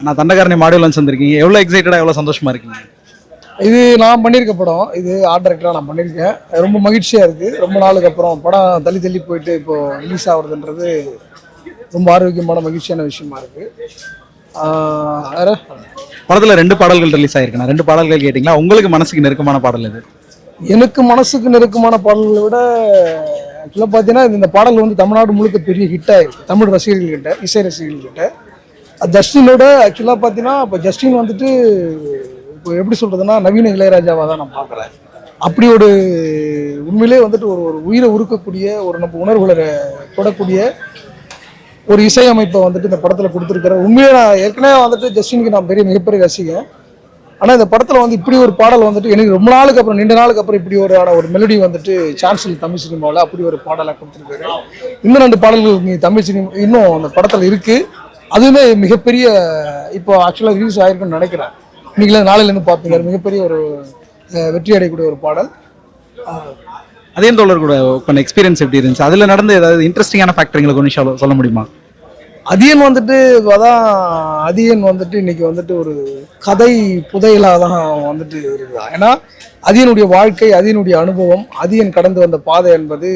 நான் தண்டகாரணி module launch வந்திருக்கீங்க. எவ்வளோ எக்ஸைட்டடாக எவ்வளோ சந்தோஷமா இருக்கீங்க? இது நான் பண்ணியிருக்க படம். இது ஆர்ட் டைரக்டராக நான் பண்ணியிருக்கேன். ரொம்ப மகிழ்ச்சியாக இருக்குது. ரொம்ப நாளுக்கு அப்புறம் படம் தள்ளி தள்ளி போயிட்டு இப்போது ரிலீஸ் ஆகுறதுன்றது ரொம்ப ஆரோக்கியமான மகிழ்ச்சியான விஷயமா இருக்குது. வேறு படத்தில் 2 பாடல்கள் ரிலீஸ் ஆகிருக்கு. நான் 2 பாடல்கள் கேட்டிங்களா? உங்களுக்கு மனசுக்கு நெருக்கமான பாடல் இது? எனக்கு மனசுக்கு நெருக்கமான பாடல்களை விட ஆக்சுவலாக பார்த்தீங்கன்னா இந்த பாடல் வந்து தமிழ்நாடு முழுக்க பெரிய ஹிட்டாக இருக்குது. தமிழ் ரசிகர்கள்கிட்ட, இசை ரசிகர்கள்கிட்ட. ஜஸ்டினோட ஆக்சுவலாக பார்த்தீங்கன்னா இப்போ ஜஸ்டின் வந்துட்டு இப்போ எப்படி சொல்கிறதுனா நவீன இளையராஜாவாக தான் நான் பார்க்குறேன். அப்படி ஒரு உண்மையிலே வந்துட்டு ஒரு ஒரு உயிரை உருக்கக்கூடிய ஒரு நம்ம உணர்வுகளை தொடக்கூடிய ஒரு இசையமைப்பை வந்துட்டு இந்த படத்தில் கொடுத்துருக்குறேன். உண்மையிலே நான் ஏற்கனவே வந்துட்டு ஜஸ்டினுக்கு நான் மிகப்பெரிய ரசிகன். ஆனால் இந்த படத்தில் வந்து இப்படி ஒரு பாடல் வந்துட்டு எனக்கு ரொம்ப நாளுக்கு அப்புறம் நீண்ட நாளுக்கு அப்புறம் இப்படி ஒரு மெலடி வந்துட்டு சான்ஸில் தமிழ் சினிமாவில் அப்படி ஒரு பாடலாக கொடுத்துருக்காரு. இன்னும் 2 பாடல்கள் தமிழ் சினிமா இன்னும் அந்த படத்தில் இருக்குது. அதுவுமே மிகப்பெரிய இப்போ ஆக்சுவலாக ரிலீஸ் ஆகிருக்குன்னு நினைக்கிறேன். இன்றைக்கி நாளையிலேருந்து பார்ப்பீங்க. மிகப்பெரிய ஒரு வெற்றி அடையக்கூடிய ஒரு பாடல். அதே தோழர் கூட பண்ண எக்ஸ்பீரியன்ஸ் எப்படி இருந்துச்சு? அதில் நடந்த ஏதாவது இன்ட்ரெஸ்டிங்கான ஃபேக்டருங்களுக்கு ஒன்று சொல்ல முடியுமா? அதியன் வந்துட்டு அதான் அதியன் வந்துட்டு இன்னைக்கு வந்துட்டு ஒரு கதை புதையலாக தான் வந்துட்டு இருக்குதா. ஏன்னா அதியனுடைய வாழ்க்கை, அதியனுடைய அனுபவம், அதியன் கடந்து வந்த பாதை என்பது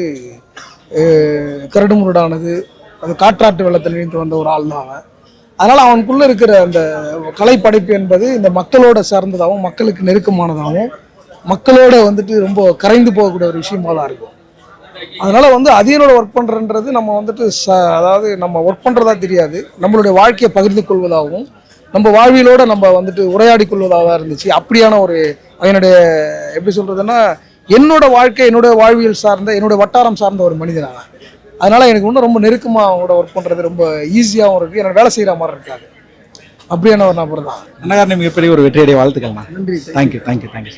கரடுமுரடானது. அது காற்றாட்டு வெள்ளத்தில் நீந்து வந்த ஒரு ஆள் தான் அவன். அதனால் அவனுக்குள்ளே இருக்கிற அந்த கலைப்படைப்பு என்பது இந்த மக்களோட சார்ந்ததாகவும் மக்களுக்கு நெருக்கமானதாகவும் மக்களோட வந்துட்டு ரொம்ப கரைந்து போகக்கூடிய ஒரு விஷயமா தான் இருக்கும். அதனால் வந்து அதியனோட ஒர்க் பண்ணுறன்றது நம்ம வந்துட்டு அதாவது நம்ம ஒர்க் பண்ணுறதா தெரியாது, நம்மளுடைய வாழ்க்கையை பகிர்ந்து கொள்வதாகவும் நம்ம வாழ்வியலோடு நம்ம வந்துட்டு உரையாடி கொள்வதாக தான் இருந்துச்சு. அப்படியான ஒரு என்னுடைய எப்படி சொல்கிறதுன்னா என்னோட வாழ்க்கை, என்னுடைய வாழ்வியல் சார்ந்த, என்னுடைய வட்டாரம் சார்ந்த ஒரு மனிதனாக. அதனால் எனக்கு இன்னும் ரொம்ப நெருக்கமாக அவங்களோட ஒர்க் பண்ணுறது ரொம்ப ஈஸியாகவும் இருக்குது. எனக்கு வேலை செய்கிற மாதிரி இருக்காது. அப்படியான ஒரு நபர் தான். தண்டகாரணி மிகப்பெரிய ஒரு வெற்றியடைய வாழ்த்துக்கள்ண்ணா. நன்றி. தேங்க்யூ.